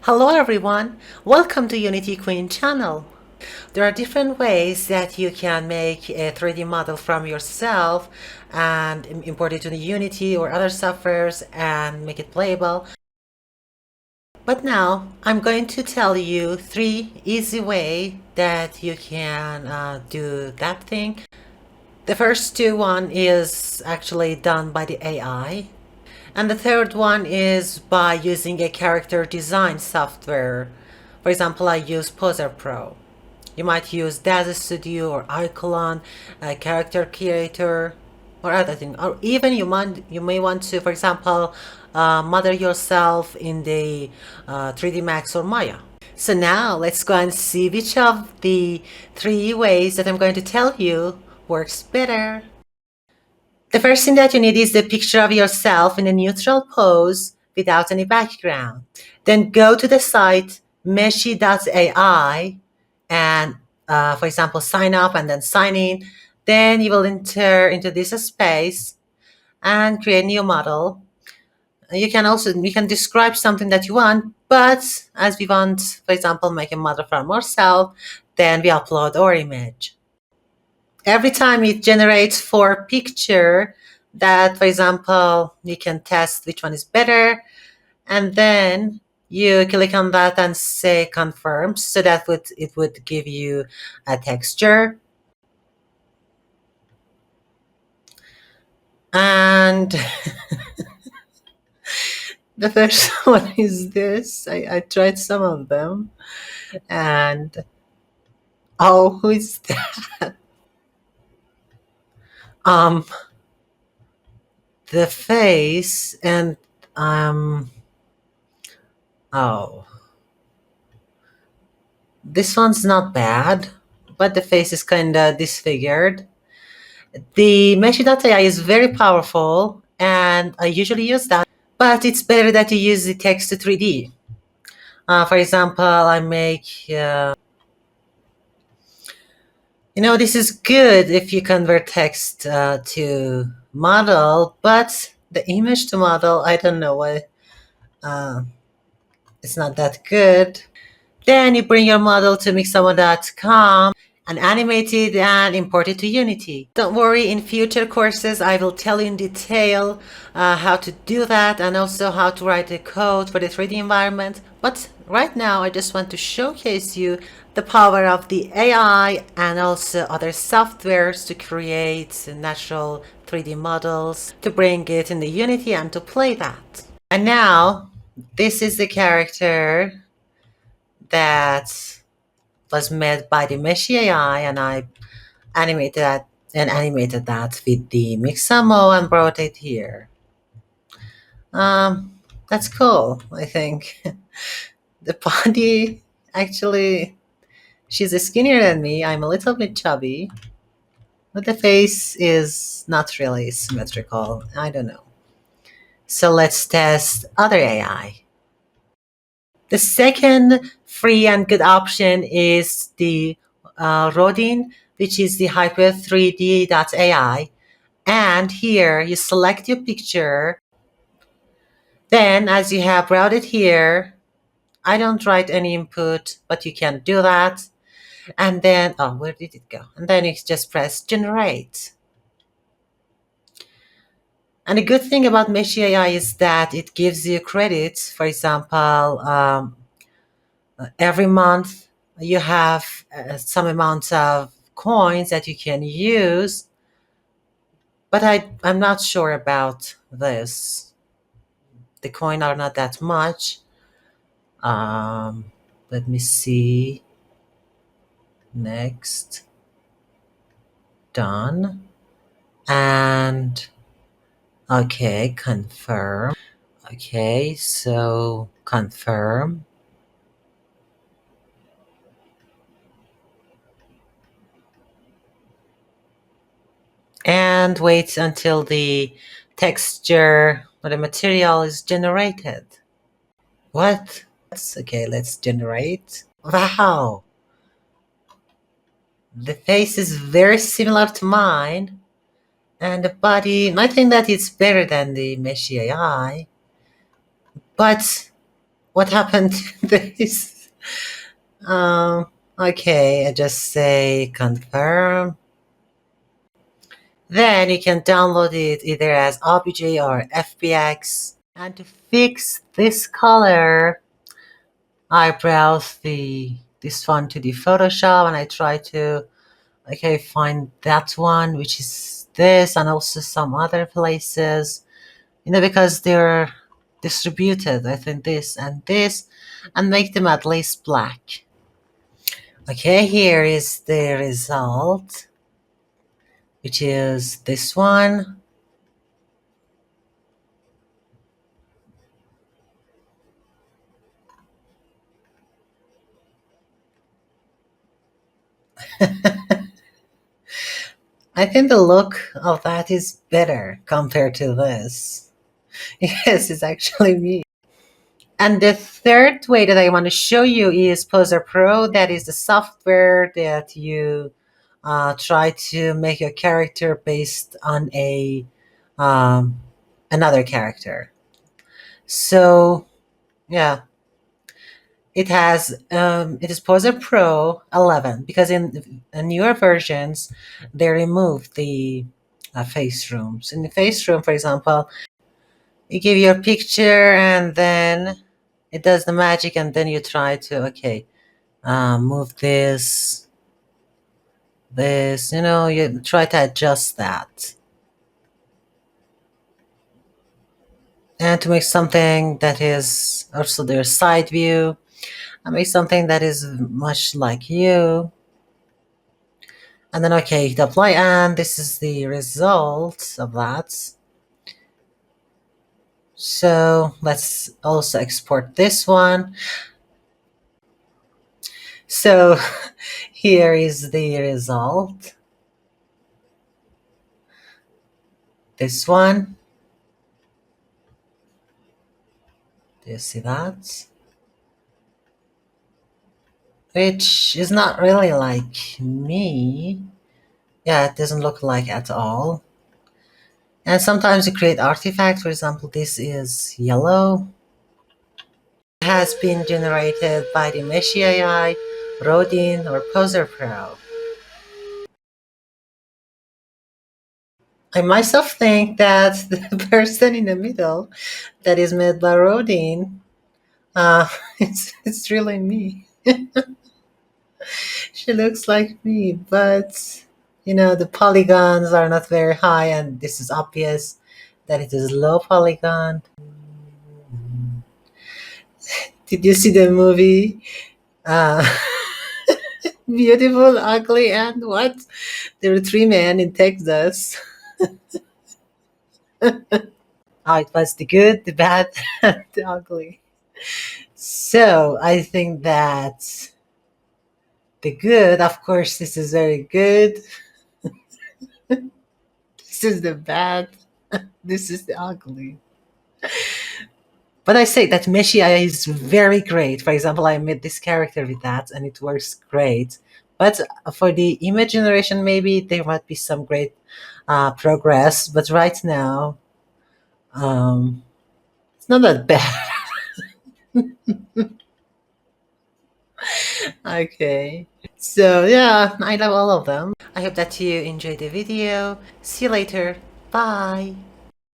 Hello everyone, welcome to Unity Queen channel. There are different ways that you can make a 3D model from yourself and import it to the Unity or other softwares and make it playable. But now I'm going to tell you 3 easy ways that you can do that thing. The first one is actually done by the AI. And the third one is by using a character design software. For example, I use Poser Pro. You might use Daz Studio or Icolon, a character creator, or other thing. Or even you may want to, for example, model yourself in the 3D Max or Maya. So now let's go and see which of the 3 ways that I'm going to tell you works better. The first thing that you need is the picture of yourself in a neutral pose without any background. Then go to the site Meshty AI and, for example, sign up and then sign in. Then you will enter into this space and create a new model. You can describe something that you want, but as we want, for example, make a model from ourselves, then we upload our image. Every time it generates 4 picture that, for example, you can test which one is better, and then you click on that and say confirm, so that it would give you a texture. And the first one is this. I tried some of them, and oh, who is that? um the face and um oh, this one's not bad, but the face is kind of disfigured. The Meshty AI is very powerful, and I usually use that, but it's better that you use the text to 3D. For example, I make, this is good if you convert text to model, but the image to model, I don't know why uh, it's not that good. Then you bring your model to mixamo.com and animate it and import it to Unity. Don't worry, in future courses I will tell you in detail how to do that and also how to write the code for the 3D environment. But right now I just want to showcase you the power of the AI and also other softwares to create natural 3D models, to bring it in the Unity and to play that. And now, this is the character that was made by the Meshty AI, and I animated that with the Mixamo and brought it here. Um, that's cool, I think. The body, actually, she's skinnier than me. I'm a little bit chubby, but the face is not really symmetrical. I don't know. So let's test other AI. The second free and good option is the Rodin, which is the hyper3d.ai. And here you select your picture. Then as you have routed here, I don't write any input, but you can do that. And then, oh, where did it go? And then you just press generate. And the good thing about Meshty AI is that it gives you credits. For example, every month you have some amount of coins that you can use, but I'm not sure about this. The coin are not that much. um, Let me see. Next. Done. And okay, confirm. Okay, so confirm. And wait until the texture or the material is generated. What? Okay, let's generate. Wow! The face is very similar to mine, and the body, I think that it's better than the Meshty AI. But What happened to this? Um, okay, I just say confirm. Then you can download it either as OBJ or FBX. And to fix this color, I browse the this one to the Photoshop and I try to find that one, which is this, and also some other places, because they're distributed. I think this, and make them at least black. Okay, here is the result, which is this one. I think the look of that is better compared to this. Yes, it's actually me. And the third way that I want to show you is Poser Pro. That is the software that you try to make a character based on a um, another character. So yeah, it is Poser Pro 11 because in newer versions they removed the face rooms. In the face room, for example, you give your picture and then it does the magic, and then you try to move this, you try to adjust that. And to make something that is also their side view, and make something that is much like you. And then, hit apply, and this is the result of that. So let's also export this one. So here is the result. This one. Do you see that? Which is not really like me. Yeah, it doesn't look like at all. And sometimes you create artifacts. For example, this is yellow. It has been generated by the Meshty AI, Rodin, or Poser Pro. I myself think that the person in the middle that is made by Rodin, it's really me. She looks like me, but the polygons are not very high, and this is obvious that it is low polygon. Did you see the movie? Uh, Beautiful, ugly, and what? There were three men in Texas. Oh, it was the good, the bad, and the ugly. So I think that the good, of course, this is very good. This is the bad. This is the ugly. But I say that Meshia is very great. For example, I made this character with that, and it works great. But for the image generation, maybe there might be some great progress. But right now, um, it's not that bad. Okay. So yeah, I love all of them. I hope that you enjoyed the video. See you later. Bye.